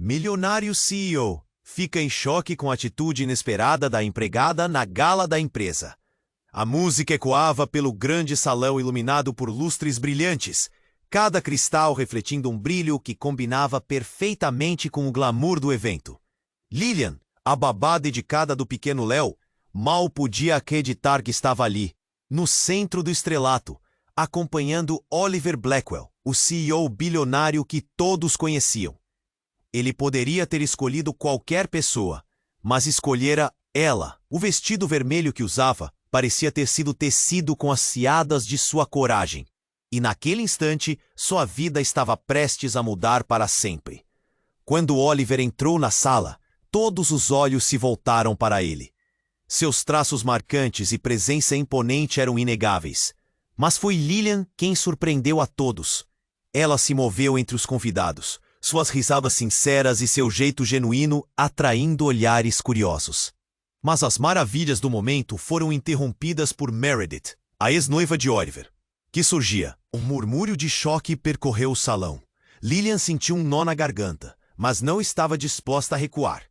Milionário CEO fica em choque com a atitude inesperada da empregada na gala da empresa. A música ecoava pelo grande salão iluminado por lustres brilhantes, cada cristal refletindo um brilho que combinava perfeitamente com o glamour do evento. Lillian, a babá dedicada do pequeno Léo, mal podia acreditar que estava ali, no centro do estrelato, acompanhando Oliver Blackwell, o CEO bilionário que todos conheciam. Ele poderia ter escolhido qualquer pessoa, mas escolhera ela. O vestido vermelho que usava parecia ter sido tecido com as seadas de sua coragem. E naquele instante, sua vida estava prestes a mudar para sempre. Quando Oliver entrou na sala, todos os olhos se voltaram para ele. Seus traços marcantes e presença imponente eram inegáveis. Mas foi Lillian quem surpreendeu a todos. Ela se moveu entre os convidados, suas risadas sinceras e seu jeito genuíno atraindo olhares curiosos. Mas as maravilhas do momento foram interrompidas por Meredith, a ex-noiva de Oliver, que surgia. Um murmúrio de choque percorreu o salão. Lillian sentiu um nó na garganta, mas não estava disposta a recuar.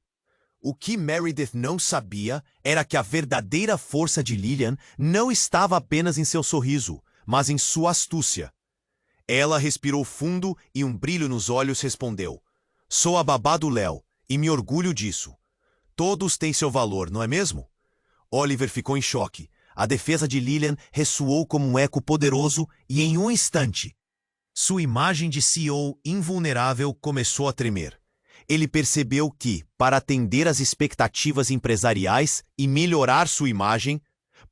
O que Meredith não sabia era que a verdadeira força de Lillian não estava apenas em seu sorriso, mas em sua astúcia. Ela respirou fundo e um brilho nos olhos respondeu: "Sou a babá do Léo, e me orgulho disso. Todos têm seu valor, não é mesmo?" Oliver ficou em choque. A defesa de Lillian ressoou como um eco poderoso e em um instante, sua imagem de CEO invulnerável começou a tremer. Ele percebeu que, para atender às expectativas empresariais e melhorar sua imagem,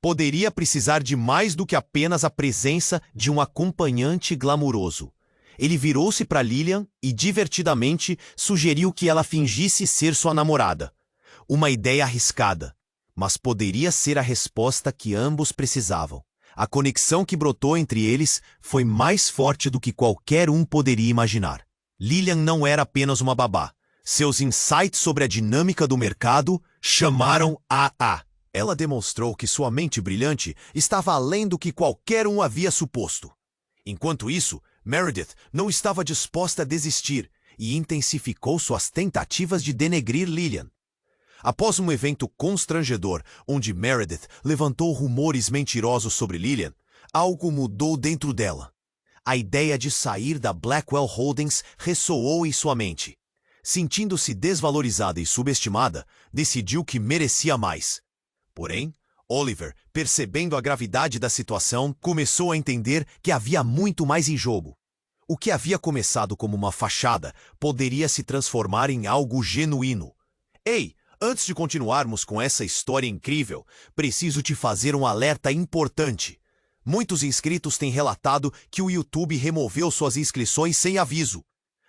poderia precisar de mais do que apenas a presença de um acompanhante glamuroso. Ele virou-se para Lillian e, divertidamente, sugeriu que ela fingisse ser sua namorada. Uma ideia arriscada, mas poderia ser a resposta que ambos precisavam. A conexão que brotou entre eles foi mais forte do que qualquer um poderia imaginar. Lillian não era apenas uma babá. Seus insights sobre a dinâmica do mercado chamaram a. Ela demonstrou que sua mente brilhante estava além do que qualquer um havia suposto. Enquanto isso, Meredith não estava disposta a desistir e intensificou suas tentativas de denegrir Lillian. Após um evento constrangedor, onde Meredith levantou rumores mentirosos sobre Lillian, algo mudou dentro dela. A ideia de sair da Blackwell Holdings ressoou em sua mente. Sentindo-se desvalorizada e subestimada, decidiu que merecia mais. Porém, Oliver, percebendo a gravidade da situação, começou a entender que havia muito mais em jogo. O que havia começado como uma fachada poderia se transformar em algo genuíno. "Ei, antes de continuarmos com essa história incrível, preciso te fazer um alerta importante. Muitos inscritos têm relatado que o YouTube removeu suas inscrições sem aviso.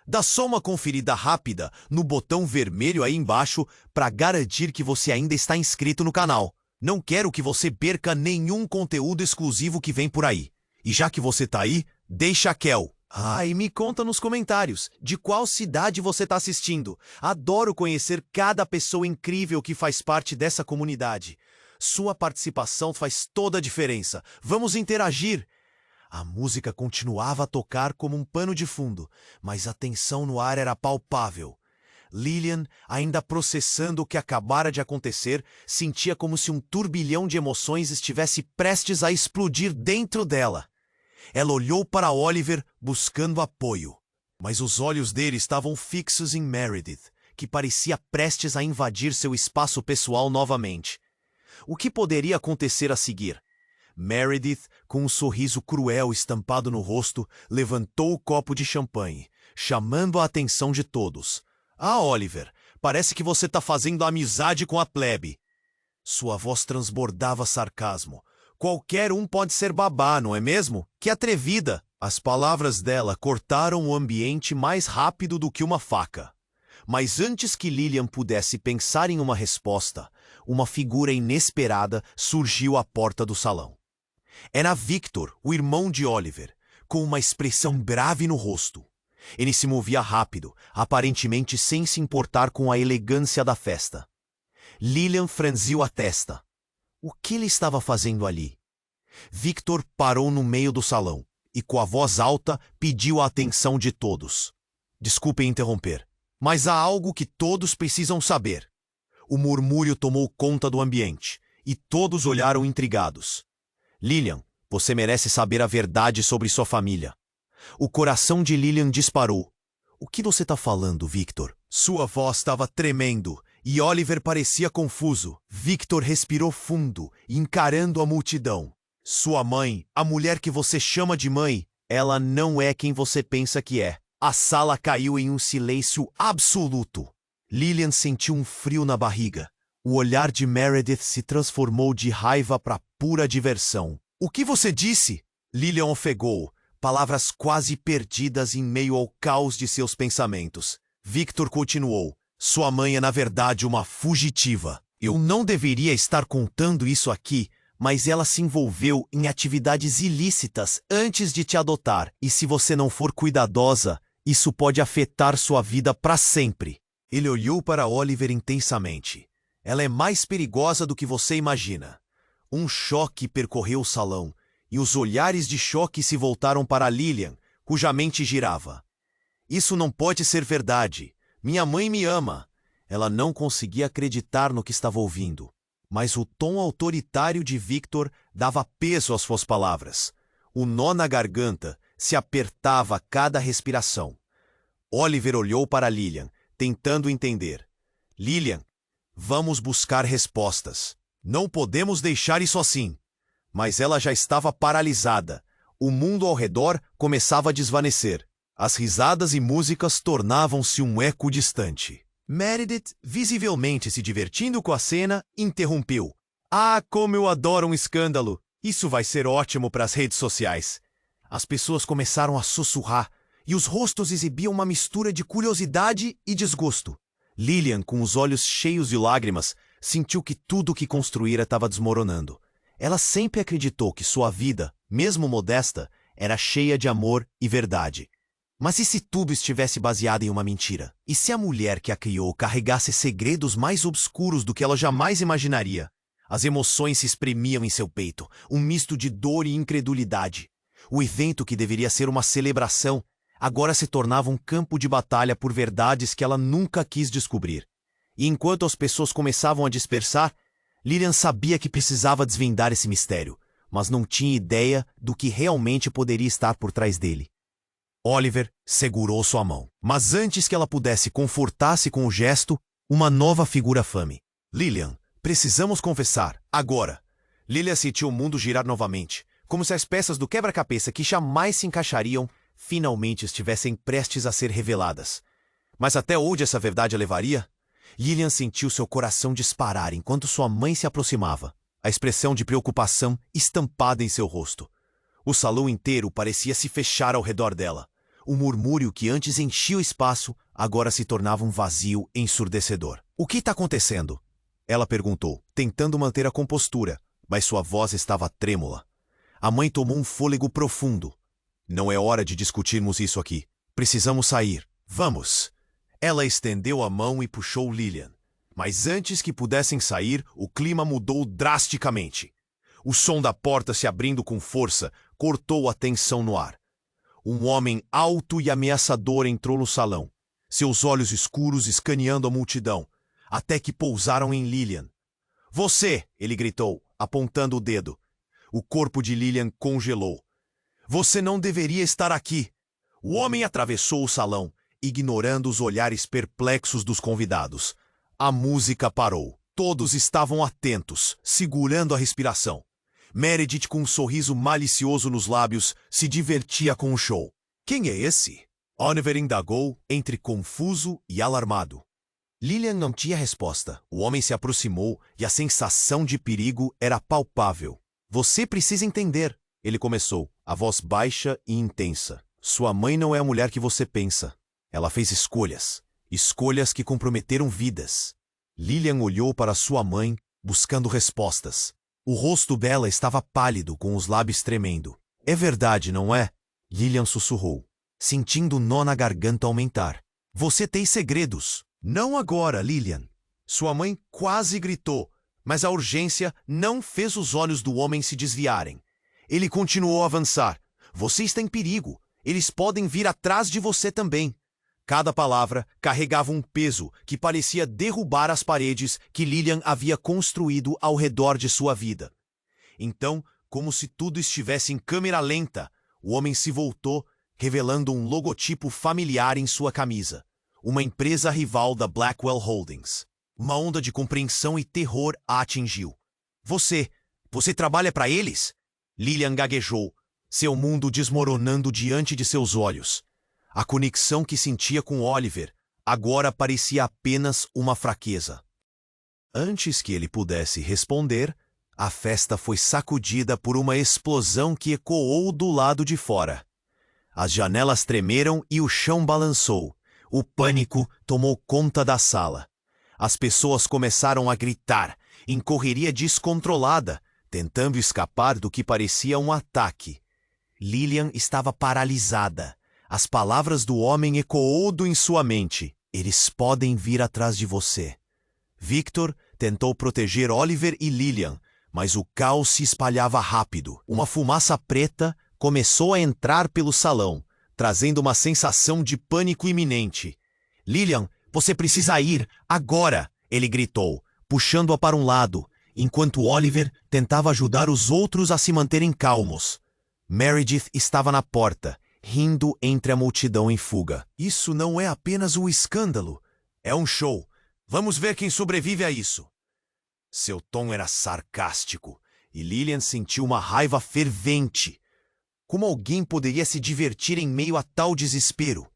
Dá só uma conferida rápida no botão vermelho aí embaixo para garantir que você ainda está inscrito no canal. Não quero que você perca nenhum conteúdo exclusivo que vem por aí. E já que você tá aí, deixa aquel. E me conta nos comentários de qual cidade você está assistindo. Adoro conhecer cada pessoa incrível que faz parte dessa comunidade. Sua participação faz toda a diferença. Vamos interagir." A música continuava a tocar como um pano de fundo, mas a tensão no ar era palpável. Lillian, ainda processando o que acabara de acontecer, sentia como se um turbilhão de emoções estivesse prestes a explodir dentro dela. Ela olhou para Oliver, buscando apoio, mas os olhos dele estavam fixos em Meredith, que parecia prestes a invadir seu espaço pessoal novamente. O que poderia acontecer a seguir? Meredith, com um sorriso cruel estampado no rosto, levantou o copo de champanhe, chamando a atenção de todos. Oliver, parece que você está fazendo amizade com a plebe." Sua voz transbordava sarcasmo. "Qualquer um pode ser babá, não é mesmo? Que atrevida!" As palavras dela cortaram o ambiente mais rápido do que uma faca. Mas antes que Lillian pudesse pensar em uma resposta, uma figura inesperada surgiu à porta do salão. Era Victor, o irmão de Oliver, com uma expressão grave no rosto. Ele se movia rápido, aparentemente sem se importar com a elegância da festa. Lillian franziu a testa. O que ele estava fazendo ali? Victor parou no meio do salão e, com a voz alta, pediu a atenção de todos. "Desculpem interromper, Mas há algo que todos precisam saber. O murmúrio tomou conta do ambiente, e todos olharam intrigados. Lilian, você merece saber a verdade sobre sua família. O coração de Lilian disparou. O que você está falando, Victor? Sua voz estava tremendo, e Oliver parecia confuso. Victor respirou fundo, encarando a multidão. Sua mãe, a mulher que você chama de mãe, ela não é quem você pensa que é. A sala caiu em um silêncio absoluto. Lilian sentiu um frio na barriga. O olhar de Meredith se transformou de raiva para pura diversão. O que você disse? Lilian ofegou, palavras quase perdidas em meio ao caos de seus pensamentos. Victor continuou. Sua mãe é na verdade uma fugitiva. Eu não deveria estar contando isso aqui, mas ela se envolveu em atividades ilícitas antes de te adotar. E se você não for cuidadosa, isso pode afetar sua vida para sempre. Ele olhou para Oliver intensamente. Ela é mais perigosa do que você imagina. Um choque percorreu o salão, e os olhares de choque se voltaram para Lilian, cuja mente girava. Isso não pode ser verdade. Minha mãe me ama. Ela não conseguia acreditar no que estava ouvindo. Mas o tom autoritário de Victor dava peso às suas palavras. O nó na garganta se apertava a cada respiração. Oliver olhou para Lilian, tentando entender. Lilian, vamos buscar respostas. Não podemos deixar isso assim. Mas ela já estava paralisada. O mundo ao redor começava a desvanecer. As risadas e músicas tornavam-se um eco distante. Meredith, visivelmente se divertindo com a cena, interrompeu. Ah, como eu adoro um escândalo! Isso vai ser ótimo para as redes sociais. As pessoas começaram a sussurrar, e os rostos exibiam uma mistura de curiosidade e desgosto. Lilian, com os olhos cheios de lágrimas, sentiu que tudo o que construíra estava desmoronando. Ela sempre acreditou que sua vida, mesmo modesta, era cheia de amor e verdade. Mas e se tudo estivesse baseado em uma mentira? E se a mulher que a criou carregasse segredos mais obscuros do que ela jamais imaginaria? As emoções se espremiam em seu peito, um misto de dor e incredulidade. O evento que deveria ser uma celebração, agora se tornava um campo de batalha por verdades que ela nunca quis descobrir. E enquanto as pessoas começavam a dispersar, Lilian sabia que precisava desvendar esse mistério, mas não tinha ideia do que realmente poderia estar por trás dele. Oliver segurou sua mão, mas antes que ela pudesse confortar-se com o gesto, uma nova figura fame. Lilian, precisamos confessar, agora. Lilian sentiu o mundo girar novamente, como se as peças do quebra-cabeça que jamais se encaixariam finalmente estivessem prestes a ser reveladas. Mas até onde essa verdade a levaria? Lilian sentiu seu coração disparar enquanto sua mãe se aproximava, a expressão de preocupação estampada em seu rosto. O salão inteiro parecia se fechar ao redor dela. O murmúrio que antes enchia o espaço agora se tornava um vazio ensurdecedor. O que está acontecendo? Ela perguntou, tentando manter a compostura, mas sua voz estava trêmula. A mãe tomou um fôlego profundo. Não é hora de discutirmos isso aqui. Precisamos sair. Vamos! Ela estendeu a mão e puxou Lilian. Mas antes que pudessem sair, o clima mudou drasticamente. O som da porta se abrindo com força cortou a tensão no ar. Um homem alto e ameaçador entrou no salão, seus olhos escuros escaneando a multidão, até que pousaram em Lilian. Você! Ele gritou, apontando o dedo. O corpo de Lilian congelou. Você não deveria estar aqui. O homem atravessou o salão, ignorando os olhares perplexos dos convidados. A música parou. Todos estavam atentos, segurando a respiração. Meredith, com um sorriso malicioso nos lábios, se divertia com o show. Quem é esse? Oliver indagou, entre confuso e alarmado. Lilian não tinha resposta. O homem se aproximou e a sensação de perigo era palpável. Você precisa entender, ele começou, a voz baixa e intensa. Sua mãe não é a mulher que você pensa. Ela fez escolhas. Escolhas que comprometeram vidas. Lilian olhou para sua mãe, buscando respostas. O rosto dela estava pálido, com os lábios tremendo. É verdade, não é? Lilian sussurrou, sentindo o nó na garganta aumentar. Você tem segredos. Não agora, Lilian. Sua mãe quase gritou, mas a urgência não fez os olhos do homem se desviarem. Ele continuou a avançar. Você está em perigo. Eles podem vir atrás de você também. Cada palavra carregava um peso que parecia derrubar as paredes que Lillian havia construído ao redor de sua vida. Então, como se tudo estivesse em câmera lenta, o homem se voltou, revelando um logotipo familiar em sua camisa. Uma empresa rival da Blackwell Holdings. Uma onda de compreensão e terror a atingiu. Você trabalha para eles? Lillian gaguejou, seu mundo desmoronando diante de seus olhos. A conexão que sentia com Oliver agora parecia apenas uma fraqueza. Antes que ele pudesse responder, a festa foi sacudida por uma explosão que ecoou do lado de fora. As janelas tremeram e o chão balançou. O pânico tomou conta da sala. As pessoas começaram a gritar, em correria descontrolada, tentando escapar do que parecia um ataque. Lillian estava paralisada. As palavras do homem ecoando em sua mente. Eles podem vir atrás de você. Victor tentou proteger Oliver e Lillian, mas o caos se espalhava rápido. Uma fumaça preta começou a entrar pelo salão, trazendo uma sensação de pânico iminente. Lillian, você precisa ir, agora! Ele gritou, puxando-a para um lado, enquanto Oliver tentava ajudar os outros a se manterem calmos. Meredith estava na porta, rindo entre a multidão em fuga. Isso não é apenas um escândalo. É um show. Vamos ver quem sobrevive a isso. Seu tom era sarcástico, e Lillian sentiu uma raiva fervente. Como alguém poderia se divertir em meio a tal desespero?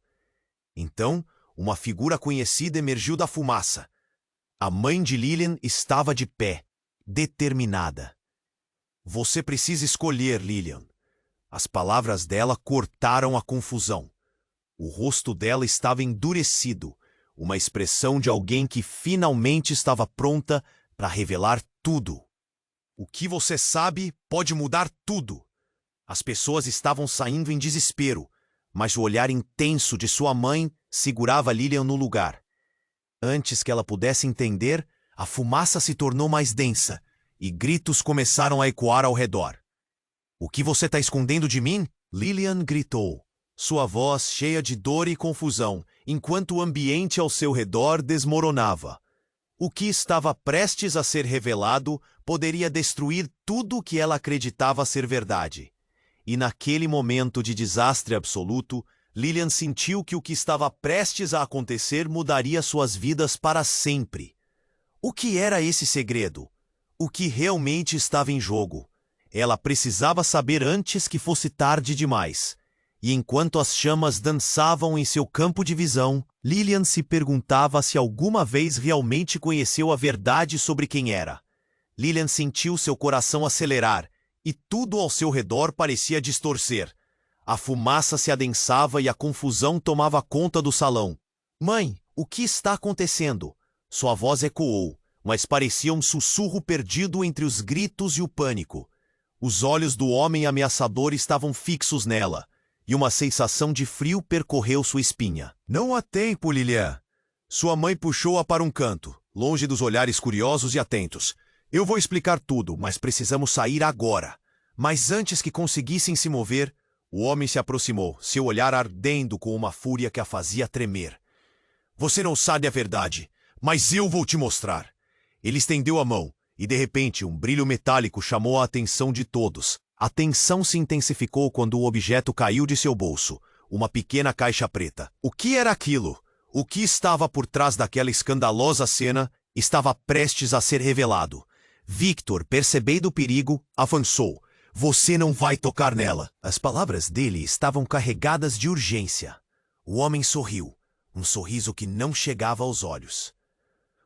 Então, uma figura conhecida emergiu da fumaça. A mãe de Lillian estava de pé, determinada. Você precisa escolher, Lillian. As palavras dela cortaram a confusão. O rosto dela estava endurecido, uma expressão de alguém que finalmente estava pronta para revelar tudo. O que você sabe pode mudar tudo. As pessoas estavam saindo em desespero, mas o olhar intenso de sua mãe segurava Lillian no lugar. Antes que ela pudesse entender, a fumaça se tornou mais densa e gritos começaram a ecoar ao redor. O que você está escondendo de mim? Lillian gritou, sua voz cheia de dor e confusão, enquanto o ambiente ao seu redor desmoronava. O que estava prestes a ser revelado poderia destruir tudo o que ela acreditava ser verdade. E naquele momento de desastre absoluto, Lillian sentiu que o que estava prestes a acontecer mudaria suas vidas para sempre. O que era esse segredo? O que realmente estava em jogo? Ela precisava saber antes que fosse tarde demais. E enquanto as chamas dançavam em seu campo de visão, Lillian se perguntava se alguma vez realmente conheceu a verdade sobre quem era. Lillian sentiu seu coração acelerar, e tudo ao seu redor parecia distorcer. A fumaça se adensava e a confusão tomava conta do salão. Mãe, o que está acontecendo? Sua voz ecoou, mas parecia um sussurro perdido entre os gritos e o pânico. Os olhos do homem ameaçador estavam fixos nela, e uma sensação de frio percorreu sua espinha. Não há tempo, Lillian. Sua mãe puxou-a para um canto, longe dos olhares curiosos e atentos. Eu vou explicar tudo, mas precisamos sair agora. Mas antes que conseguissem se mover, o homem se aproximou, seu olhar ardendo com uma fúria que a fazia tremer. Você não sabe a verdade, mas eu vou te mostrar. Ele estendeu a mão, e de repente um brilho metálico chamou a atenção de todos. A tensão se intensificou quando o objeto caiu de seu bolso, uma pequena caixa preta. O que era aquilo? O que estava por trás daquela escandalosa cena estava prestes a ser revelado. Victor, percebendo o perigo, avançou. Você não vai tocar nela. As palavras dele estavam carregadas de urgência. O homem sorriu, um sorriso que não chegava aos olhos.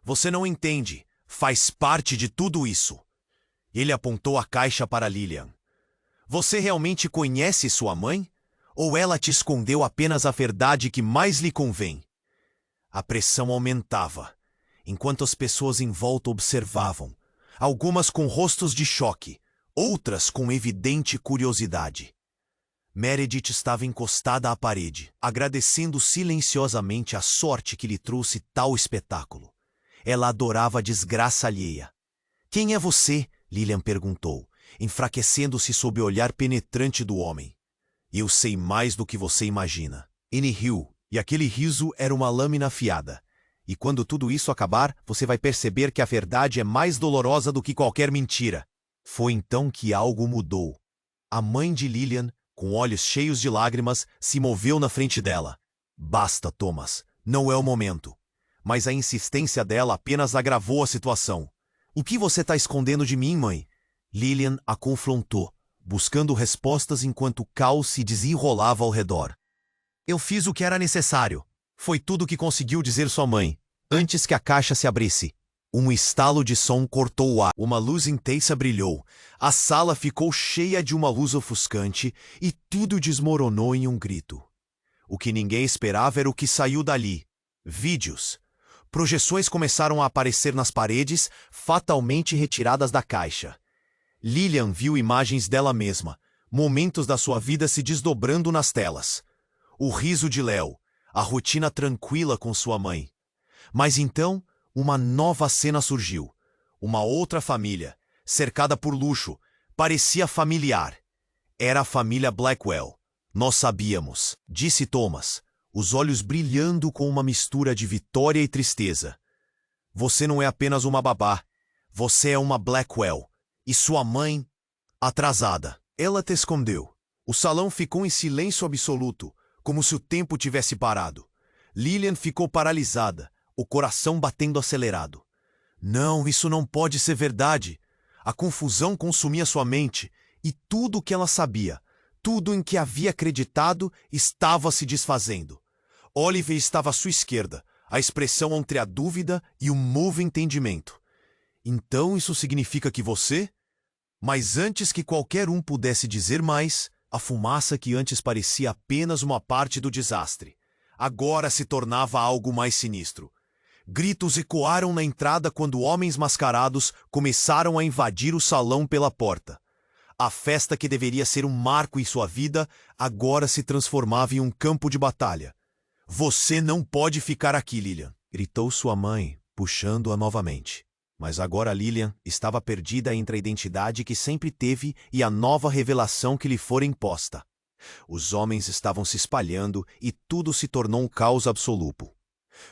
Você não entende. Faz parte de tudo isso. Ele apontou a caixa para Lillian. Você realmente conhece sua mãe? Ou ela te escondeu apenas a verdade que mais lhe convém? A pressão aumentava, enquanto as pessoas em volta observavam, algumas com rostos de choque, outras com evidente curiosidade. Meredith estava encostada à parede, agradecendo silenciosamente a sorte que lhe trouxe tal espetáculo. Ela adorava a desgraça alheia. Quem é você? Lillian perguntou, enfraquecendo-se sob o olhar penetrante do homem. Eu sei mais do que você imagina. Ele riu, E aquele riso era uma lâmina afiada. E quando tudo isso acabar, você vai perceber que a verdade é mais dolorosa do que qualquer mentira. Foi então que algo mudou. A mãe de Lillian, com olhos cheios de lágrimas, se moveu na frente dela. Basta, Thomas. Não é o momento. Mas a insistência dela apenas agravou a situação. O que você está escondendo de mim, mãe? Lillian a confrontou, buscando respostas enquanto o caos se desenrolava ao redor. Eu fiz o que era necessário. Foi tudo o que conseguiu dizer sua mãe, antes que a caixa se abrisse. Um estalo de som cortou o ar. Uma luz intensa brilhou. A sala ficou cheia de uma luz ofuscante e tudo desmoronou em um grito. O que ninguém esperava era o que saiu dali. Vídeos. Projeções começaram a aparecer nas paredes, fatalmente retiradas da caixa. Lillian viu imagens dela mesma, momentos da sua vida se desdobrando nas telas. O riso de Léo, a rotina tranquila com sua mãe. Mas então, uma nova cena surgiu. Uma outra família, cercada por luxo, parecia familiar. Era a família Blackwell. Nós sabíamos, disse Thomas, os olhos brilhando com uma mistura de vitória e tristeza. Você não é apenas uma babá. Você é uma Blackwell. E sua mãe, atrasada. Ela te escondeu. O salão ficou em silêncio absoluto, como se o tempo tivesse parado. Lillian ficou paralisada, o coração batendo acelerado. Não, isso não pode ser verdade. A confusão consumia sua mente, e tudo o que ela sabia, tudo em que havia acreditado, estava se desfazendo. Oliver estava à sua esquerda, a expressão entre a dúvida e o novo entendimento. Então isso significa que você... Mas antes que qualquer um pudesse dizer mais, a fumaça que antes parecia apenas uma parte do desastre, agora se tornava algo mais sinistro. Gritos ecoaram na entrada quando homens mascarados começaram a invadir o salão pela porta. A festa que deveria ser um marco em sua vida, agora se transformava em um campo de batalha. Você não pode ficar aqui, Lillian, gritou sua mãe, puxando-a novamente. Mas agora Lillian estava perdida entre a identidade que sempre teve e a nova revelação que lhe fora imposta. Os homens estavam se espalhando e tudo se tornou um caos absoluto.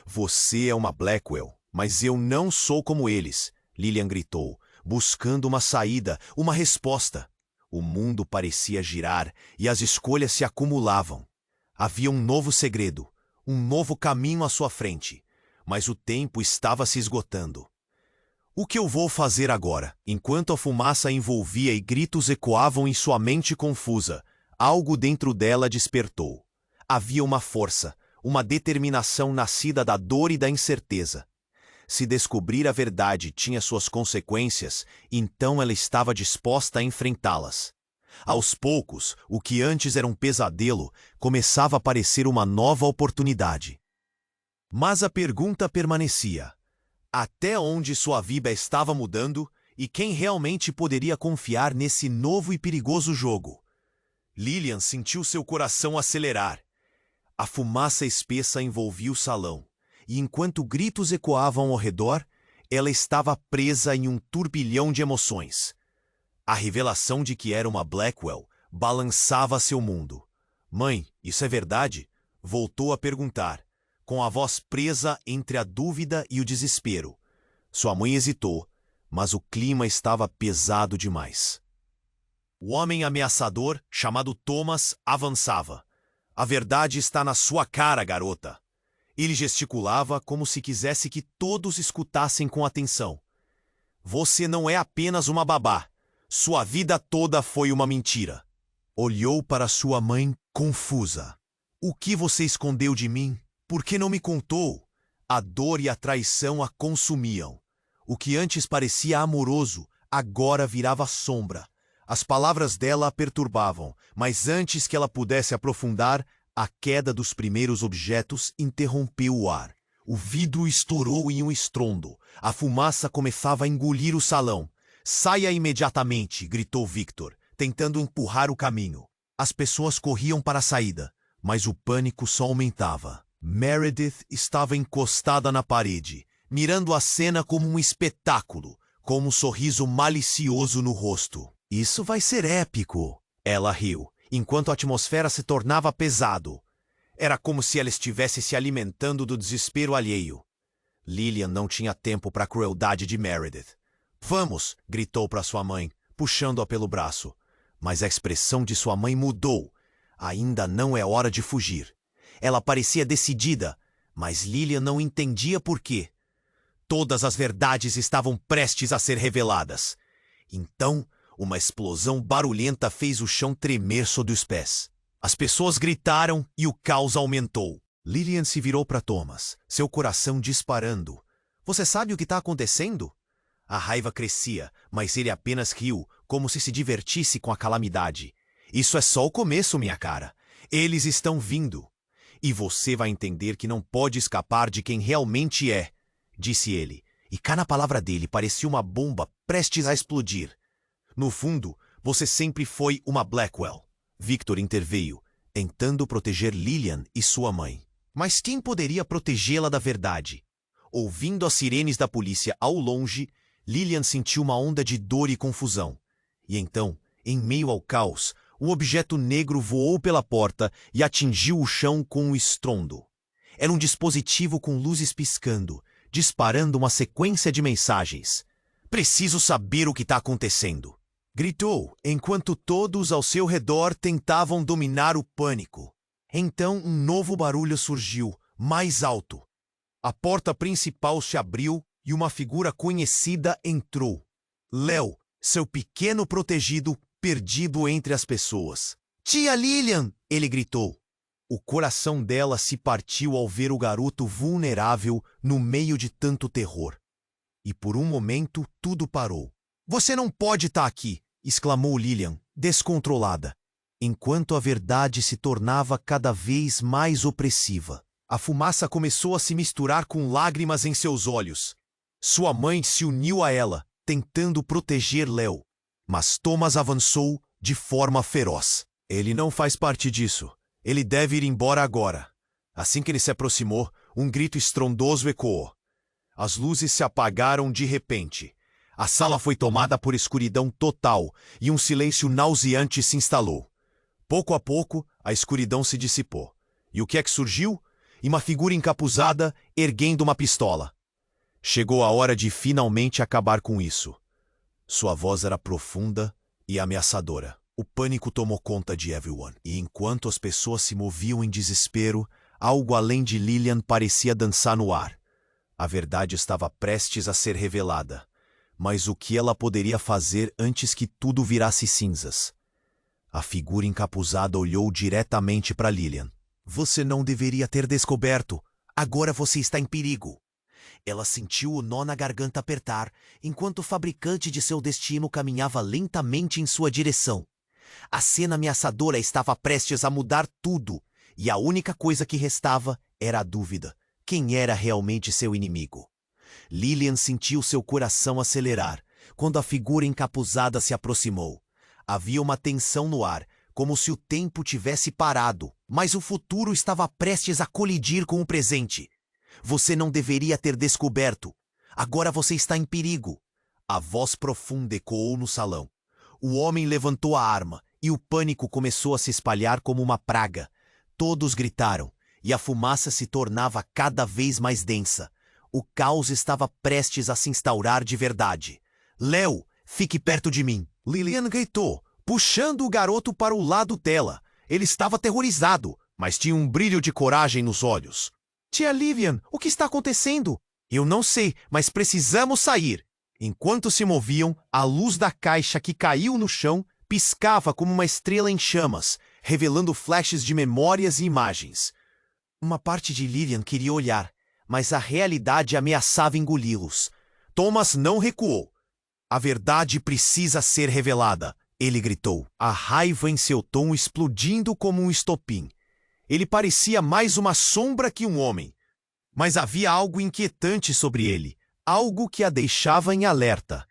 Você é uma Blackwell, mas eu não sou como eles, Lillian gritou, buscando uma saída, uma resposta. O mundo parecia girar e as escolhas se acumulavam. Havia um novo segredo, um novo caminho à sua frente, mas o tempo estava se esgotando. O que eu vou fazer agora? Enquanto a fumaça a envolvia e gritos ecoavam em sua mente confusa, algo dentro dela despertou. Havia uma força, uma determinação nascida da dor e da incerteza. Se descobrir a verdade tinha suas consequências, então ela estava disposta a enfrentá-las. Aos poucos, o que antes era um pesadelo começava a parecer uma nova oportunidade. Mas a pergunta permanecia. Até onde sua vida estava mudando e quem realmente poderia confiar nesse novo e perigoso jogo? Lillian sentiu seu coração acelerar. A fumaça espessa envolvia o salão, e enquanto gritos ecoavam ao redor, ela estava presa em um turbilhão de emoções. A revelação de que era uma Blackwell balançava seu mundo. Mãe, isso é verdade? Voltou a perguntar, com a voz presa entre a dúvida e o desespero. Sua mãe hesitou, mas o clima estava pesado demais. O homem ameaçador, chamado Thomas, avançava. A verdade está na sua cara, garota. Ele gesticulava como se quisesse que todos escutassem com atenção. Você não é apenas uma babá. Sua vida toda foi uma mentira. Olhou para sua mãe, confusa. O que você escondeu de mim? Por que não me contou? A dor e a traição a consumiam. O que antes parecia amoroso, agora virava sombra. As palavras dela a perturbavam, mas antes que ela pudesse aprofundar, a queda dos primeiros objetos interrompeu o ar. O vidro estourou em um estrondo. A fumaça começava a engolir o salão. Saia imediatamente, gritou Victor, tentando empurrar o caminho. As pessoas corriam para a saída, mas o pânico só aumentava. Meredith estava encostada na parede, mirando a cena como um espetáculo, com um sorriso malicioso no rosto. Isso vai ser épico! Ela riu, enquanto a atmosfera se tornava pesado. Era como se ela estivesse se alimentando do desespero alheio. Lillian não tinha tempo para a crueldade de Meredith. Vamos! Gritou para sua mãe, puxando-a pelo braço. Mas a expressão de sua mãe mudou. Ainda não é hora de fugir. Ela parecia decidida, mas Lillian não entendia por quê. Todas as verdades estavam prestes a ser reveladas. Então, uma explosão barulhenta fez o chão tremer sob os pés. As pessoas gritaram e o caos aumentou. Lillian se virou para Thomas, seu coração disparando. Você sabe o que está acontecendo? A raiva crescia, mas ele apenas riu, como se divertisse com a calamidade. Isso é só o começo, minha cara. Eles estão vindo. E você vai entender que não pode escapar de quem realmente é, disse ele. E cá na palavra dele parecia uma bomba prestes a explodir. No fundo, você sempre foi uma Blackwell. Victor interveio, tentando proteger Lillian e sua mãe. Mas quem poderia protegê-la da verdade? Ouvindo as sirenes da polícia ao longe, Lillian sentiu uma onda de dor e confusão. E então, em meio ao caos, um objeto negro voou pela porta e atingiu o chão com um estrondo. Era um dispositivo com luzes piscando, disparando uma sequência de mensagens. Preciso saber o que está acontecendo, gritou, enquanto todos ao seu redor tentavam dominar o pânico. Então um novo barulho surgiu, mais alto. A porta principal se abriu e uma figura conhecida entrou. Léo, seu pequeno protegido, perdido entre as pessoas. Tia Lillian! Ele gritou. O coração dela se partiu ao ver o garoto vulnerável no meio de tanto terror. E por um momento tudo parou. Você não pode estar aqui! Exclamou Lillian, descontrolada, enquanto a verdade se tornava cada vez mais opressiva. A fumaça começou a se misturar com lágrimas em seus olhos. Sua mãe se uniu a ela, tentando proteger Léo. Mas Thomas avançou de forma feroz. Ele não faz parte disso. Ele deve ir embora agora. Assim que ele se aproximou, um grito estrondoso ecoou. As luzes se apagaram de repente. A sala foi tomada por escuridão total e um silêncio nauseante se instalou. Pouco a pouco, a escuridão se dissipou. E o que é que surgiu? Uma figura encapuzada, erguendo uma pistola. Chegou a hora de finalmente acabar com isso. Sua voz era profunda e ameaçadora. O pânico tomou conta de Everyone. E enquanto as pessoas se moviam em desespero, algo além de Lillian parecia dançar no ar. A verdade estava prestes a ser revelada. Mas o que ela poderia fazer antes que tudo virasse cinzas? A figura encapuzada olhou diretamente para Lillian. Você não deveria ter descoberto. Agora você está em perigo. Ela sentiu o nó na garganta apertar, enquanto o fabricante de seu destino caminhava lentamente em sua direção. A cena ameaçadora estava prestes a mudar tudo, e a única coisa que restava era a dúvida. Quem era realmente seu inimigo? Lillian sentiu seu coração acelerar quando a figura encapuzada se aproximou. Havia uma tensão no ar, como se o tempo tivesse parado, mas o futuro estava prestes a colidir com o presente. Você não deveria ter descoberto. Agora você está em perigo. A voz profunda ecoou no salão. O homem levantou a arma e o pânico começou a se espalhar como uma praga. Todos gritaram e a fumaça se tornava cada vez mais densa. O caos estava prestes a se instaurar de verdade. Léo, fique perto de mim. Lillian gritou, puxando o garoto para o lado dela. Ele estava aterrorizado, mas tinha um brilho de coragem nos olhos. Tia Lillian, o que está acontecendo? Eu não sei, mas precisamos sair. Enquanto se moviam, a luz da caixa que caiu no chão piscava como uma estrela em chamas, revelando flashes de memórias e imagens. Uma parte de Lillian queria olhar, mas a realidade ameaçava engoli-los. Thomas não recuou. A verdade precisa ser revelada, ele gritou, a raiva em seu tom explodindo como um estopim. Ele parecia mais uma sombra que um homem. Mas havia algo inquietante sobre ele, algo que a deixava em alerta.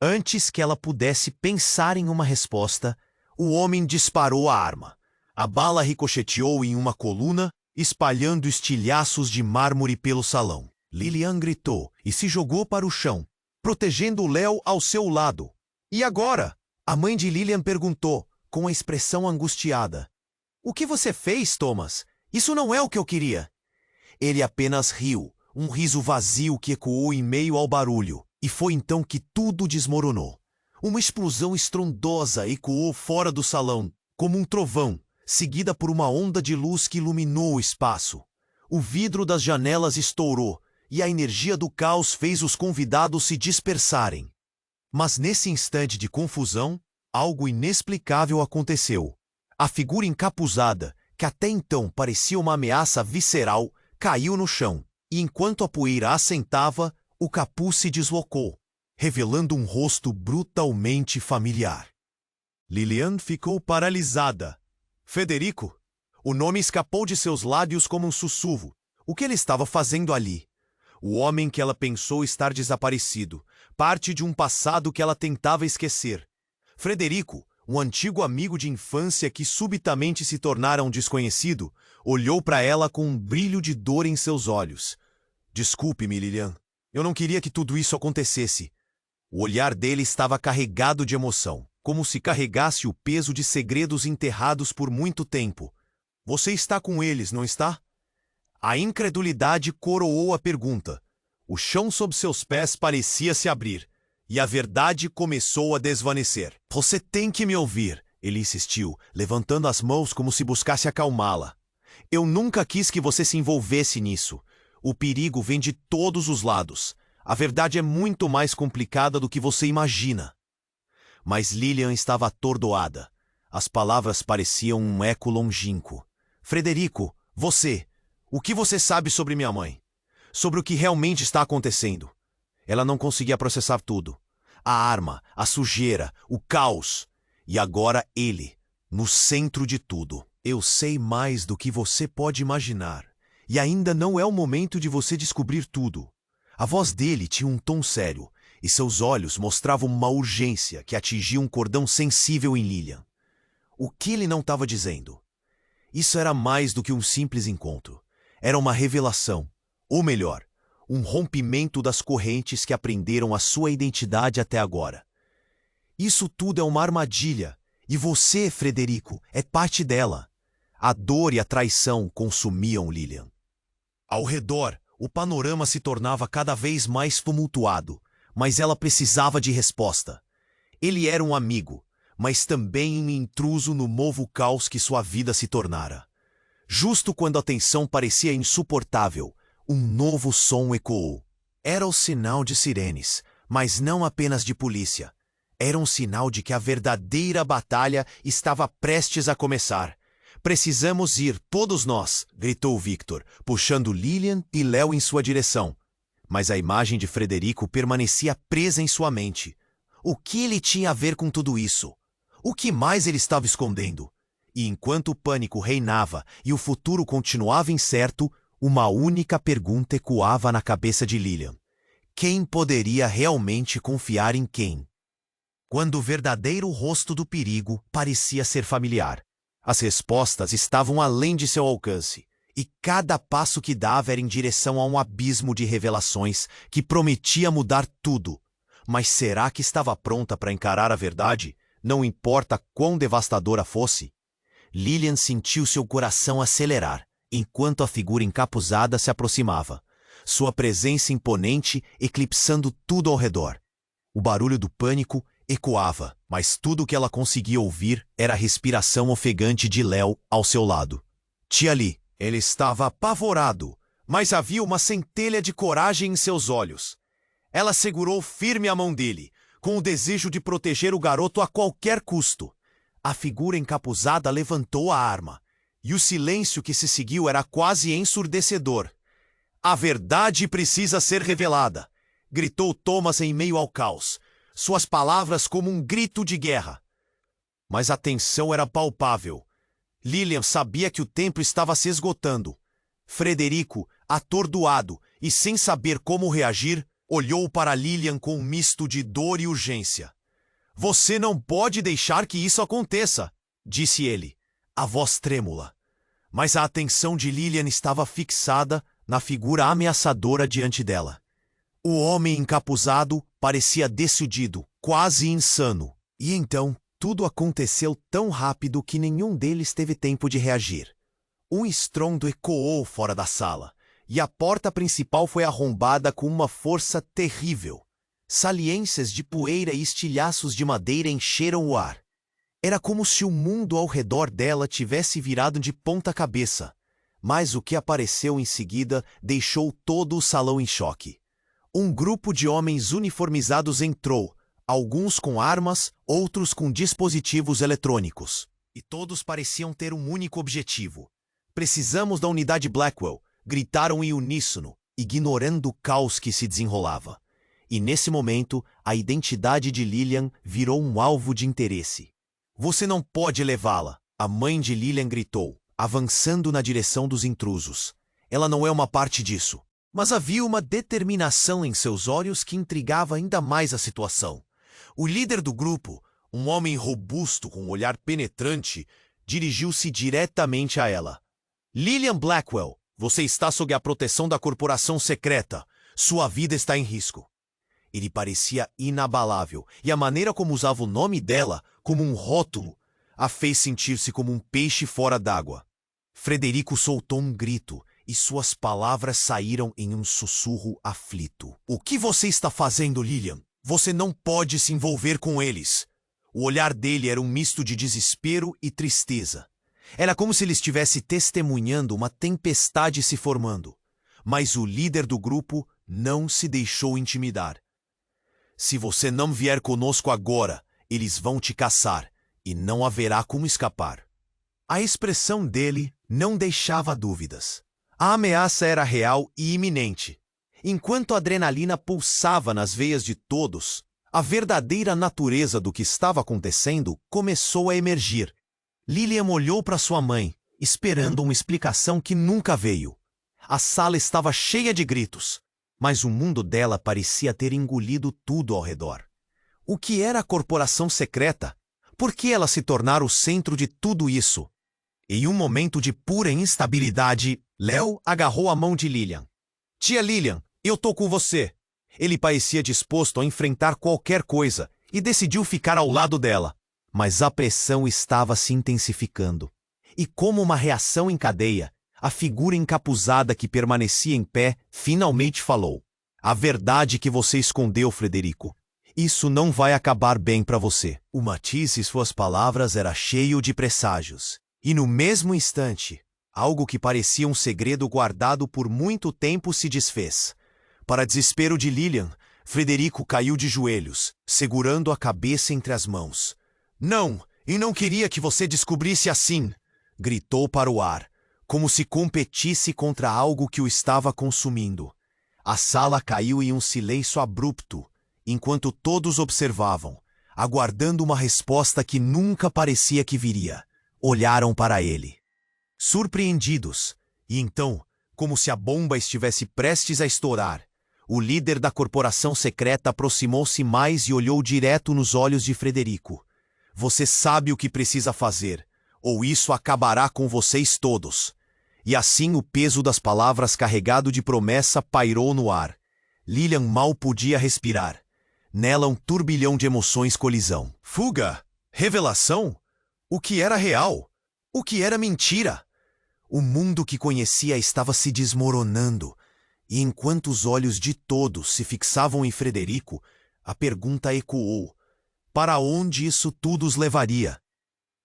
Antes que ela pudesse pensar em uma resposta, o homem disparou a arma. A bala ricocheteou em uma coluna, espalhando estilhaços de mármore pelo salão. Lillian gritou e se jogou para o chão, protegendo Léo ao seu lado. E agora? A mãe de Lillian perguntou, com a expressão angustiada. O que você fez, Thomas? Isso não é o que eu queria. Ele apenas riu, um riso vazio que ecoou em meio ao barulho, e foi então que tudo desmoronou. Uma explosão estrondosa ecoou fora do salão, como um trovão, seguida por uma onda de luz que iluminou o espaço. O vidro das janelas estourou, e a energia do caos fez os convidados se dispersarem. Mas nesse instante de confusão, algo inexplicável aconteceu. A figura encapuzada, que até então parecia uma ameaça visceral, caiu no chão, e enquanto a poeira assentava, o capuz se deslocou, revelando um rosto brutalmente familiar. Lilian ficou paralisada. Federico? O nome escapou de seus lábios como um sussurro. O que ele estava fazendo ali? O homem que ela pensou estar desaparecido, parte de um passado que ela tentava esquecer. Frederico, um antigo amigo de infância que subitamente se tornara um desconhecido, olhou para ela com um brilho de dor em seus olhos. Desculpe-me, Lilian. Eu não queria que tudo isso acontecesse. O olhar dele estava carregado de emoção, como se carregasse o peso de segredos enterrados por muito tempo. Você está com eles, não está? A incredulidade coroou a pergunta. O chão sob seus pés parecia se abrir, e a verdade começou a desvanecer. Você tem que me ouvir, ele insistiu, levantando as mãos como se buscasse acalmá-la. Eu nunca quis que você se envolvesse nisso. O perigo vem de todos os lados. A verdade é muito mais complicada do que você imagina. Mas Lilian estava atordoada. As palavras pareciam um eco longínquo. Frederico, o que você sabe sobre minha mãe? Sobre o que realmente está acontecendo? Ela não conseguia processar tudo. A arma, a sujeira, o caos. E agora ele, no centro de tudo. Eu sei mais do que você pode imaginar. E ainda não é o momento de você descobrir tudo. A voz dele tinha um tom sério, e seus olhos mostravam uma urgência que atingia um cordão sensível em Lilian. O que ele não estava dizendo? Isso era mais do que um simples encontro. Era uma revelação, ou melhor, um rompimento das correntes que aprenderam a sua identidade até agora. Isso tudo é uma armadilha, e você, Frederico, é parte dela. A dor e a traição consumiam Lilian. Ao redor, o panorama se tornava cada vez mais tumultuado, mas ela precisava de resposta. Ele era um amigo, mas também um intruso no novo caos que sua vida se tornara. Justo quando a tensão parecia insuportável, um novo som ecoou. Era o sinal de sirenes, mas não apenas de polícia. Era um sinal de que a verdadeira batalha estava prestes a começar. Precisamos ir, todos nós, gritou Victor, puxando Lilian e Léo em sua direção. Mas a imagem de Frederico permanecia presa em sua mente. O que ele tinha a ver com tudo isso? O que mais ele estava escondendo? E enquanto o pânico reinava e o futuro continuava incerto, uma única pergunta ecoava na cabeça de Lilian. Quem poderia realmente confiar em quem? Quando o verdadeiro rosto do perigo parecia ser familiar. As respostas estavam além de seu alcance, e cada passo que dava era em direção a um abismo de revelações que prometia mudar tudo. Mas será que estava pronta para encarar a verdade, não importa quão devastadora fosse? Lilian sentiu seu coração acelerar, enquanto a figura encapuzada se aproximava, sua presença imponente eclipsando tudo ao redor. O barulho do pânico ecoava, mas tudo o que ela conseguia ouvir era a respiração ofegante de Léo ao seu lado. Tia Li, ele estava apavorado, mas havia uma centelha de coragem em seus olhos. Ela segurou firme a mão dele, com o desejo de proteger o garoto a qualquer custo. A figura encapuzada levantou a arma, e o silêncio que se seguiu era quase ensurdecedor. A verdade precisa ser revelada, gritou Thomas em meio ao caos, suas palavras como um grito de guerra. Mas a tensão era palpável. Lilian sabia que o tempo estava se esgotando. Frederico, atordoado e sem saber como reagir, olhou para Lilian com um misto de dor e urgência. Você não pode deixar que isso aconteça, disse ele, a voz trêmula. Mas a atenção de Lilian estava fixada na figura ameaçadora diante dela. O homem encapuzado parecia decidido, quase insano. E então, tudo aconteceu tão rápido que nenhum deles teve tempo de reagir. Um estrondo ecoou fora da sala, e a porta principal foi arrombada com uma força terrível. Saliências de poeira e estilhaços de madeira encheram o ar. Era como se o mundo ao redor dela tivesse virado de ponta cabeça. Mas o que apareceu em seguida deixou todo o salão em choque. Um grupo de homens uniformizados entrou, alguns com armas, outros com dispositivos eletrônicos. E todos pareciam ter um único objetivo. "Precisamos da unidade Blackwell", gritaram em uníssono, ignorando o caos que se desenrolava. E nesse momento, a identidade de Lillian virou um alvo de interesse. "Você não pode levá-la", a mãe de Lillian gritou, avançando na direção dos intrusos. "Ela não é uma parte disso." Mas havia uma determinação em seus olhos que intrigava ainda mais a situação. O líder do grupo, um homem robusto com um olhar penetrante, dirigiu-se diretamente a ela. "Lillian Blackwell, você está sob a proteção da corporação secreta. Sua vida está em risco." Ele parecia inabalável, e a maneira como usava o nome dela, como um rótulo, a fez sentir-se como um peixe fora d'água. Frederico soltou um grito, e suas palavras saíram em um sussurro aflito. "O que você está fazendo, Lillian? Você não pode se envolver com eles." O olhar dele era um misto de desespero e tristeza. Era como se ele estivesse testemunhando uma tempestade se formando. Mas o líder do grupo não se deixou intimidar. "Se você não vier conosco agora, eles vão te caçar, e não haverá como escapar." A expressão dele não deixava dúvidas. A ameaça era real e iminente. Enquanto a adrenalina pulsava nas veias de todos, a verdadeira natureza do que estava acontecendo começou a emergir. Lillian olhou para sua mãe, esperando uma explicação que nunca veio. A sala estava cheia de gritos, mas o mundo dela parecia ter engolido tudo ao redor. O que era a corporação secreta? Por que ela se tornara o centro de tudo isso? Em um momento de pura instabilidade, Léo agarrou a mão de Lillian. "Tia Lillian, eu tô com você." Ele parecia disposto a enfrentar qualquer coisa e decidiu ficar ao lado dela. Mas a pressão estava se intensificando. E como uma reação em cadeia, a figura encapuzada que permanecia em pé finalmente falou. "A verdade que você escondeu, Frederico. Isso não vai acabar bem para você." O matiz em suas palavras era cheio de presságios. E no mesmo instante, algo que parecia um segredo guardado por muito tempo se desfez. Para desespero de Lillian, Frederico caiu de joelhos, segurando a cabeça entre as mãos. "Não, e não queria que você descobrisse assim!" gritou para o ar, como se competisse contra algo que o estava consumindo. A sala caiu em um silêncio abrupto, enquanto todos observavam, aguardando uma resposta que nunca parecia que viria. Olharam para ele, surpreendidos, e então, como se a bomba estivesse prestes a estourar, o líder da corporação secreta aproximou-se mais e olhou direto nos olhos de Frederico. "Você sabe o que precisa fazer, ou isso acabará com vocês todos." E assim o peso das palavras carregado de promessa pairou no ar. Lillian mal podia respirar. Nela um turbilhão de emoções colisão. Fuga? Revelação? O que era real? O que era mentira? O mundo que conhecia estava se desmoronando, e enquanto os olhos de todos se fixavam em Frederico, a pergunta ecoou. Para onde isso tudo os levaria?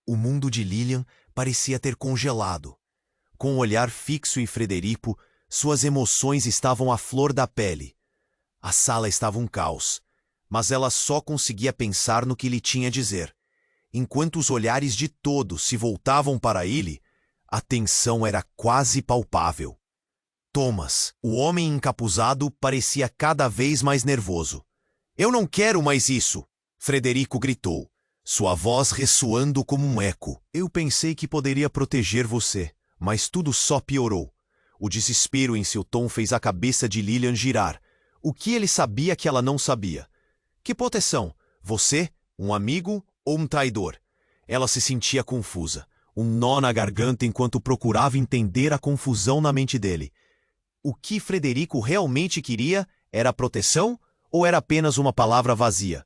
O mundo de Lillian parecia ter congelado. Com o olhar fixo em Frederico, suas emoções estavam à flor da pele. A sala estava um caos, mas ela só conseguia pensar no que lhe tinha a dizer. Enquanto os olhares de todos se voltavam para ele, a tensão era quase palpável. Thomas, o homem encapuzado, parecia cada vez mais nervoso. "Eu não quero mais isso!" Frederico gritou, sua voz ressoando como um eco. "Eu pensei que poderia proteger você, mas tudo só piorou." O desespero em seu tom fez a cabeça de Lillian girar. O que ele sabia que ela não sabia? Que proteção? Você? Um amigo ou um traidor? Ela se sentia confusa, um nó na garganta enquanto procurava entender a confusão na mente dele. O que Frederico realmente queria era proteção ou era apenas uma palavra vazia?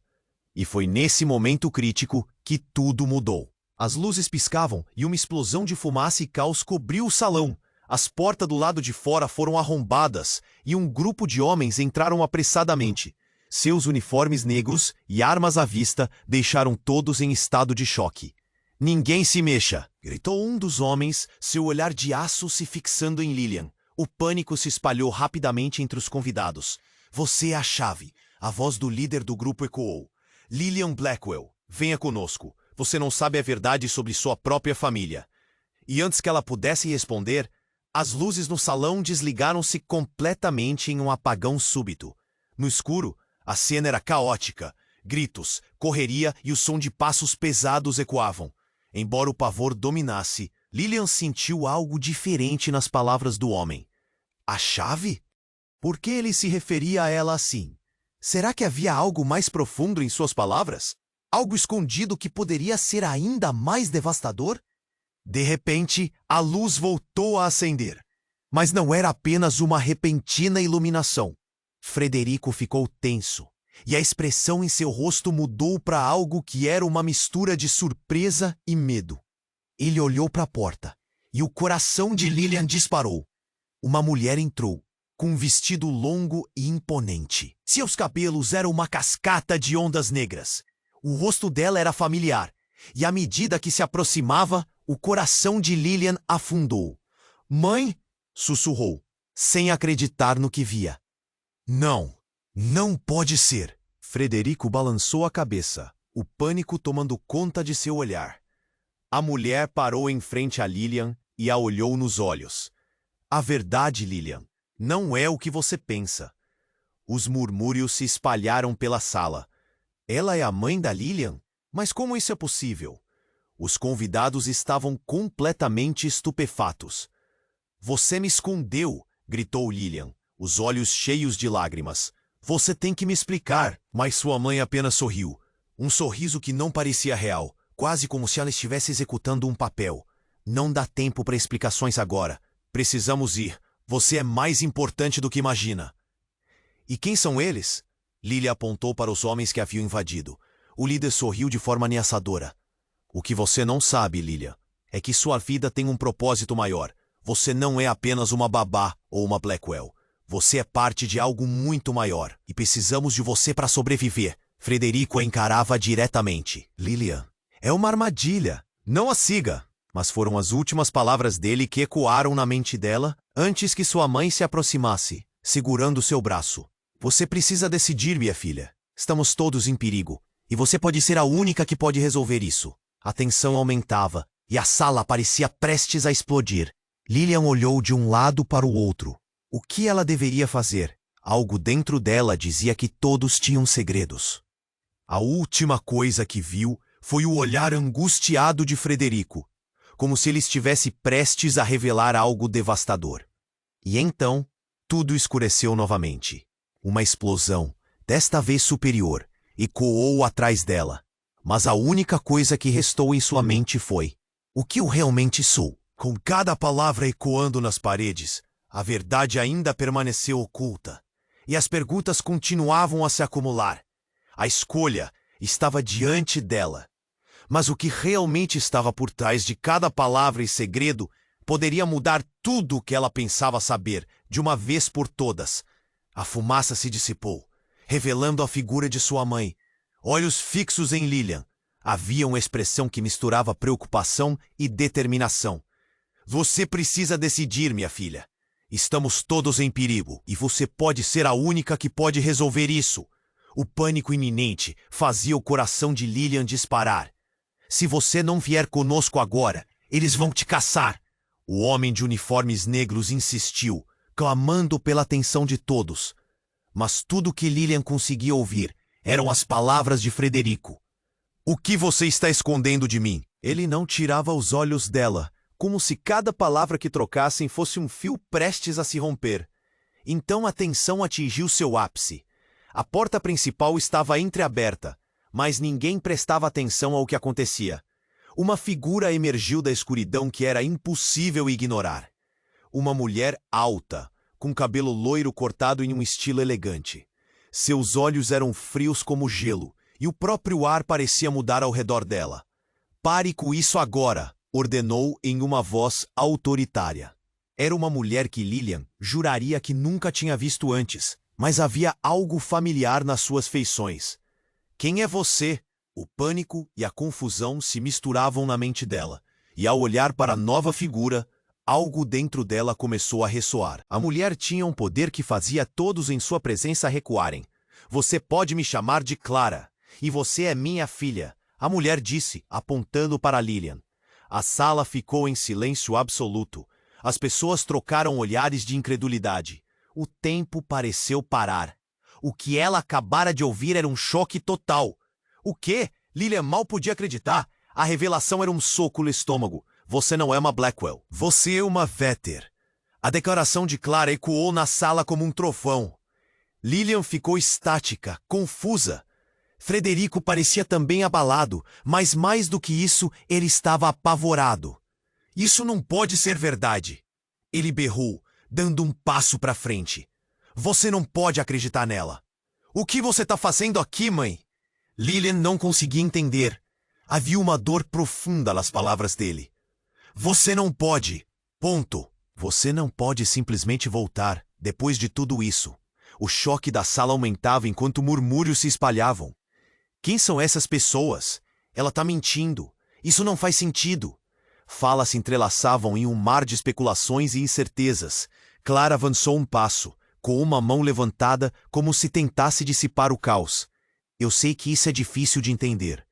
E foi nesse momento crítico que tudo mudou. As luzes piscavam e uma explosão de fumaça e caos cobriu o salão. As portas do lado de fora foram arrombadas e um grupo de homens entraram apressadamente. Seus uniformes negros e armas à vista deixaram todos em estado de choque. "Ninguém se mexa!" gritou um dos homens, seu olhar de aço se fixando em Lillian. O pânico se espalhou rapidamente entre os convidados. "Você é a chave!" A voz do líder do grupo ecoou. "Lillian Blackwell, venha conosco. Você não sabe a verdade sobre sua própria família." E antes que ela pudesse responder, as luzes no salão desligaram-se completamente em um apagão súbito. No escuro, a cena era caótica. Gritos, correria e o som de passos pesados ecoavam. Embora o pavor dominasse, Lillian sentiu algo diferente nas palavras do homem. A chave? Por que ele se referia a ela assim? Será que havia algo mais profundo em suas palavras? Algo escondido que poderia ser ainda mais devastador? De repente, a luz voltou a acender. Mas não era apenas uma repentina iluminação. Frederico ficou tenso, e a expressão em seu rosto mudou para algo que era uma mistura de surpresa e medo. Ele olhou para a porta, e o coração de Lillian disparou. Uma mulher entrou, com um vestido longo e imponente. Seus cabelos eram uma cascata de ondas negras. O rosto dela era familiar, e à medida que se aproximava, o coração de Lillian afundou. "Mãe?" sussurrou, sem acreditar no que via. "Não, não pode ser." Frederico balançou a cabeça, o pânico tomando conta de seu olhar. A mulher parou em frente a Lillian e a olhou nos olhos. "A verdade, Lillian, não é o que você pensa." Os murmúrios se espalharam pela sala. "Ela é a mãe da Lillian? Mas como isso é possível?" Os convidados estavam completamente estupefatos. "Você me escondeu!" gritou Lillian, os olhos cheios de lágrimas. "Você tem que me explicar." Mas sua mãe apenas sorriu. Um sorriso que não parecia real, quase como se ela estivesse executando um papel. "Não dá tempo para explicações agora. Precisamos ir. Você é mais importante do que imagina." "E quem são eles?" Lillian apontou para os homens que haviam invadido. O líder sorriu de forma ameaçadora. "O que você não sabe, Lillian, é que sua vida tem um propósito maior. Você não é apenas uma babá ou uma Blackwell. Você é parte de algo muito maior, e precisamos de você para sobreviver." Frederico a encarava diretamente. "Lillian, é uma armadilha. Não a siga." Mas foram as últimas palavras dele que ecoaram na mente dela antes que sua mãe se aproximasse, segurando seu braço. "Você precisa decidir, minha filha. Estamos todos em perigo, e você pode ser a única que pode resolver isso." A tensão aumentava, e a sala parecia prestes a explodir. Lillian olhou de um lado para o outro. O que ela deveria fazer? Algo dentro dela dizia que todos tinham segredos. A última coisa que viu foi o olhar angustiado de Frederico, como se ele estivesse prestes a revelar algo devastador. E então, tudo escureceu novamente. Uma explosão, desta vez superior, ecoou atrás dela. Mas a única coisa que restou em sua mente foi: o que eu realmente sou? Com cada palavra ecoando nas paredes, a verdade ainda permaneceu oculta, e as perguntas continuavam a se acumular. A escolha estava diante dela. Mas o que realmente estava por trás de cada palavra e segredo poderia mudar tudo o que ela pensava saber, de uma vez por todas. A fumaça se dissipou, revelando a figura de sua mãe. Olhos fixos em Lillian. Havia uma expressão que misturava preocupação e determinação. "Você precisa decidir, minha filha. Estamos todos em perigo, e você pode ser a única que pode resolver isso." O pânico iminente fazia o coração de Lillian disparar. "Se você não vier conosco agora, eles vão te caçar." O homem de uniformes negros insistiu, clamando pela atenção de todos. Mas tudo que Lillian conseguia ouvir eram as palavras de Frederico. "O que você está escondendo de mim?" Ele não tirava os olhos dela, como se cada palavra que trocassem fosse um fio prestes a se romper. Então a tensão atingiu seu ápice. A porta principal estava entreaberta, mas ninguém prestava atenção ao que acontecia. Uma figura emergiu da escuridão que era impossível ignorar. Uma mulher alta, com cabelo loiro cortado em um estilo elegante. Seus olhos eram frios como gelo, e o próprio ar parecia mudar ao redor dela. Pare com isso agora, ordenou em uma voz autoritária. Era uma mulher que Lilian juraria que nunca tinha visto antes, mas havia algo familiar nas suas feições. Quem é você? O pânico e a confusão se misturavam na mente dela, e ao olhar para a nova figura, algo dentro dela começou a ressoar. A mulher tinha um poder que fazia todos em sua presença recuarem. Você pode me chamar de Clara, e você é minha filha, a mulher disse, apontando para Lilian. A sala ficou em silêncio absoluto. As pessoas trocaram olhares de incredulidade. O tempo pareceu parar. O que ela acabara de ouvir era um choque total. O quê? Lilian mal podia acreditar. A revelação era um soco no estômago. Você não é uma Blackwell. Você é uma Vetter. A declaração de Clara ecoou na sala como um trovão. Lilian ficou estática, confusa. Frederico parecia também abalado, mas mais do que isso, ele estava apavorado. Isso não pode ser verdade. Ele berrou, dando um passo para frente. Você não pode acreditar nela. O que você está fazendo aqui, mãe? Lilian não conseguia entender. Havia uma dor profunda nas palavras dele. Você não pode. Ponto. Você não pode simplesmente voltar, depois de tudo isso. O choque da sala aumentava enquanto murmúrios se espalhavam. Quem são essas pessoas? Ela está mentindo. Isso não faz sentido. Falas se entrelaçavam em um mar de especulações e incertezas. Clara avançou um passo, com uma mão levantada como se tentasse dissipar o caos. Eu sei que isso é difícil de entender.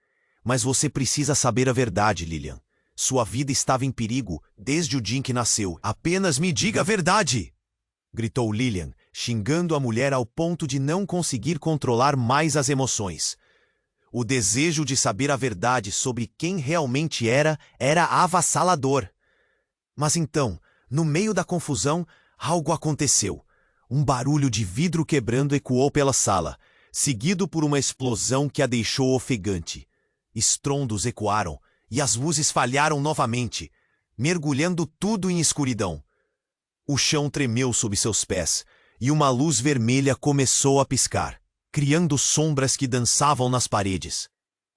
Mas você precisa saber a verdade, Lilian. Sua vida estava em perigo desde o dia em que nasceu. Apenas me diga a verdade! Gritou Lilian, xingando a mulher ao ponto de não conseguir controlar mais as emoções. O desejo de saber a verdade sobre quem realmente era avassalador. Mas então, no meio da confusão, algo aconteceu. Um barulho de vidro quebrando ecoou pela sala, seguido por uma explosão que a deixou ofegante. Estrondos ecoaram, e as luzes falharam novamente, mergulhando tudo em escuridão. O chão tremeu sob seus pés, e uma luz vermelha começou a piscar, criando sombras que dançavam nas paredes.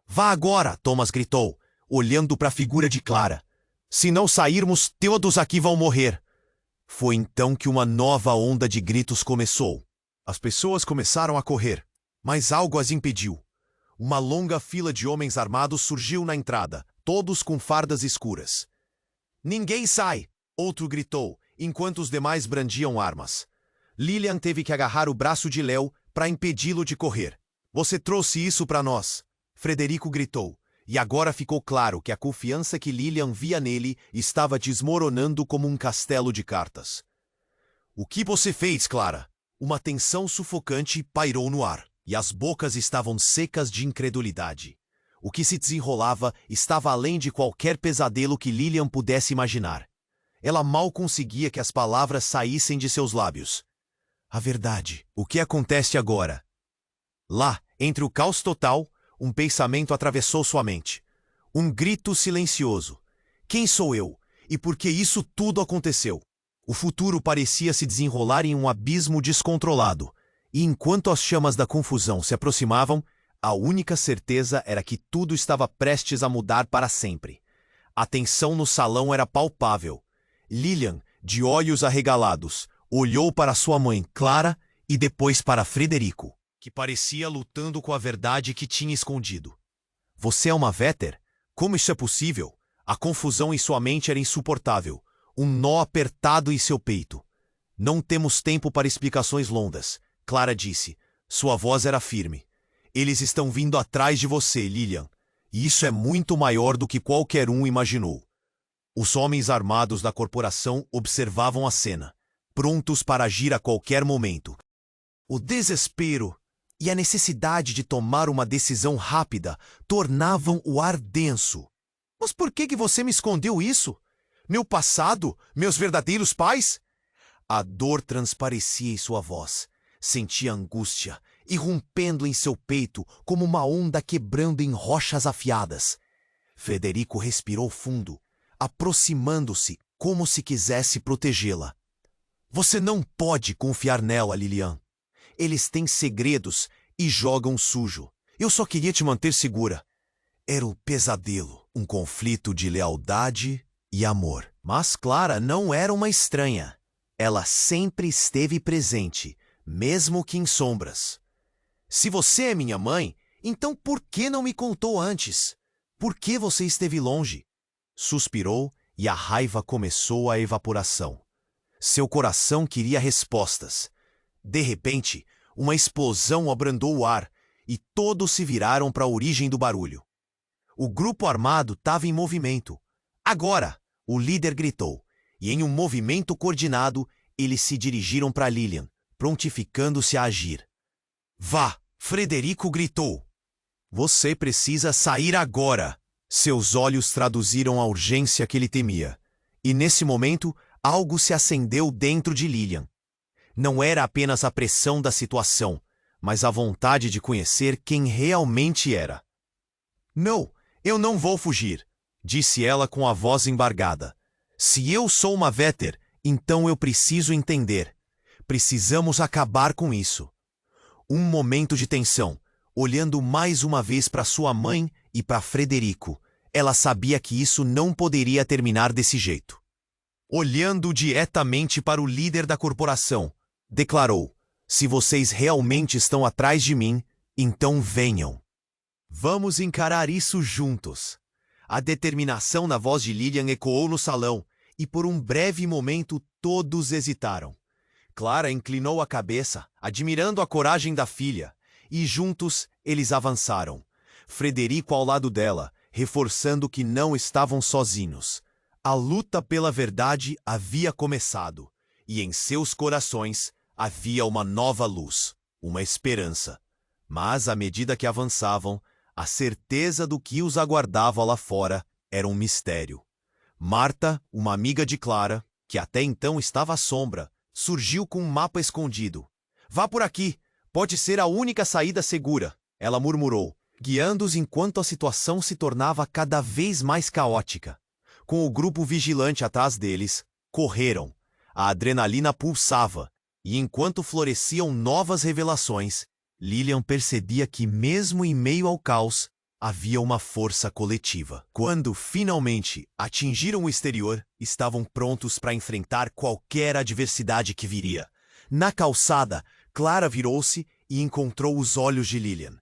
Vá agora, Thomas gritou, olhando para a figura de Clara. Se não sairmos, todos aqui vão morrer. Foi então que uma nova onda de gritos começou. As pessoas começaram a correr, mas algo as impediu. Uma longa fila de homens armados surgiu na entrada, todos com fardas escuras. Ninguém sai! Outro gritou, enquanto os demais brandiam armas. Lilian teve que agarrar o braço de Léo para impedi-lo de correr. Você trouxe isso para nós! Frederico gritou, e agora ficou claro que a confiança que Lilian via nele estava desmoronando como um castelo de cartas. O que você fez, Clara? Uma tensão sufocante pairou no ar, e as bocas estavam secas de incredulidade. O que se desenrolava estava além de qualquer pesadelo que Lilian pudesse imaginar. Ela mal conseguia que as palavras saíssem de seus lábios. A verdade. O que acontece agora? Lá, entre o caos total, um pensamento atravessou sua mente. Um grito silencioso. Quem sou eu? E por que isso tudo aconteceu? O futuro parecia se desenrolar em um abismo descontrolado. E enquanto as chamas da confusão se aproximavam, a única certeza era que tudo estava prestes a mudar para sempre. A tensão no salão era palpável. Lilian, de olhos arregalados, olhou para sua mãe, Clara, e depois para Frederico, que parecia lutando com a verdade que tinha escondido. Você é uma Vetter? Como isso é possível? A confusão em sua mente era insuportável. Um nó apertado em seu peito. Não temos tempo para explicações longas, Clara disse. Sua voz era firme. Eles estão vindo atrás de você, Lilian. E isso é muito maior do que qualquer um imaginou. Os homens armados da corporação observavam a cena, prontos para agir a qualquer momento. O desespero e a necessidade de tomar uma decisão rápida tornavam o ar denso. Mas por que você me escondeu isso? Meu passado? Meus verdadeiros pais? A dor transparecia em sua voz. Sentia angústia, irrompendo em seu peito como uma onda quebrando em rochas afiadas. Frederico respirou fundo, aproximando-se como se quisesse protegê-la. Você não pode confiar nela, Lilian. Eles têm segredos e jogam sujo. Eu só queria te manter segura. Era o pesadelo, um conflito de lealdade e amor. Mas Clara não era uma estranha. Ela sempre esteve presente, mesmo que em sombras. Se você é minha mãe, então por que não me contou antes? Por que você esteve longe? Suspirou e a raiva começou a evaporação. Seu coração queria respostas. De repente, uma explosão abrandou o ar e todos se viraram para a origem do barulho. O grupo armado estava em movimento. Agora! O líder gritou, e em um movimento coordenado, eles se dirigiram para Lilian, prontificando-se a agir. Vá! Frederico gritou. Você precisa sair agora! Seus olhos traduziram a urgência que ele temia. E nesse momento, algo se acendeu dentro de Lilian. Não era apenas a pressão da situação, mas a vontade de conhecer quem realmente era. Não, eu não vou fugir, disse ela com a voz embargada. Se eu sou uma Vetter, então eu preciso entender. Precisamos acabar com isso. Um momento de tensão, olhando mais uma vez para sua mãe e para Frederico. Ela sabia que isso não poderia terminar desse jeito. Olhando diretamente para o líder da corporação, declarou: se vocês realmente estão atrás de mim, então venham. Vamos encarar isso juntos. A determinação na voz de Lilian ecoou no salão, e por um breve momento todos hesitaram. Clara inclinou a cabeça, admirando a coragem da filha, e juntos eles avançaram. Frederico ao lado dela, reforçando que não estavam sozinhos. A luta pela verdade havia começado, e em seus corações havia uma nova luz, uma esperança. Mas, à medida que avançavam, a certeza do que os aguardava lá fora era um mistério. Marta, uma amiga de Clara, que até então estava à sombra, surgiu com um mapa escondido. Vá por aqui, pode ser a única saída segura, ela murmurou, guiando-os enquanto a situação se tornava cada vez mais caótica. Com o grupo vigilante atrás deles, correram. A adrenalina pulsava, e enquanto floresciam novas revelações, Lilian percebia que, mesmo em meio ao caos, havia uma força coletiva. Quando, finalmente, atingiram o exterior, estavam prontos para enfrentar qualquer adversidade que viria. Na calçada, Clara virou-se e encontrou os olhos de Lilian.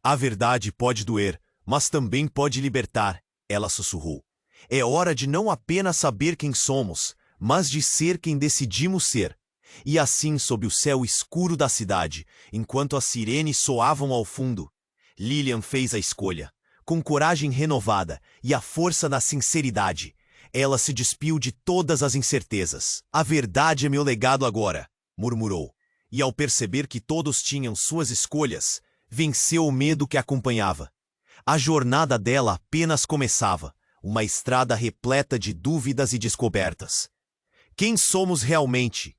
A verdade pode doer, mas também pode libertar, ela sussurrou. É hora de não apenas saber quem somos, mas de ser quem decidimos ser. E assim, sob o céu escuro da cidade, enquanto as sirenes soavam ao fundo, Lilian fez a escolha. Com coragem renovada e a força da sinceridade, ela se despiu de todas as incertezas. A verdade é meu legado agora, murmurou. E ao perceber que todos tinham suas escolhas, venceu o medo que acompanhava. A jornada dela apenas começava, uma estrada repleta de dúvidas e descobertas. Quem somos realmente?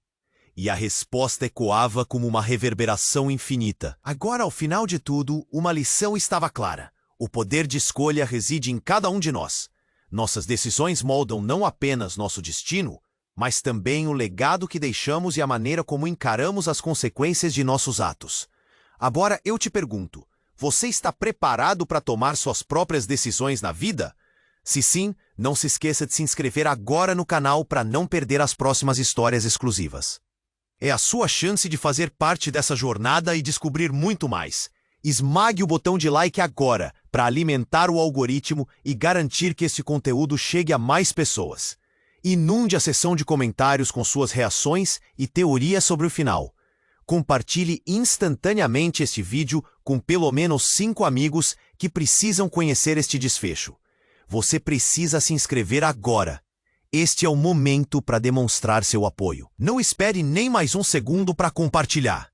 E a resposta ecoava como uma reverberação infinita. Agora, ao final de tudo, uma lição estava clara. O poder de escolha reside em cada um de nós. Nossas decisões moldam não apenas nosso destino, mas também o legado que deixamos e a maneira como encaramos as consequências de nossos atos. Agora eu te pergunto, você está preparado para tomar suas próprias decisões na vida? Se sim, não se esqueça de se inscrever agora no canal para não perder as próximas histórias exclusivas. É a sua chance de fazer parte dessa jornada e descobrir muito mais. Esmague o botão de like agora para alimentar o algoritmo e garantir que esse conteúdo chegue a mais pessoas. Inunde a seção de comentários com suas reações e teorias sobre o final. Compartilhe instantaneamente este vídeo com pelo menos 5 amigos que precisam conhecer este desfecho. Você precisa se inscrever agora. Este é o momento para demonstrar seu apoio. Não espere nem mais um segundo para compartilhar.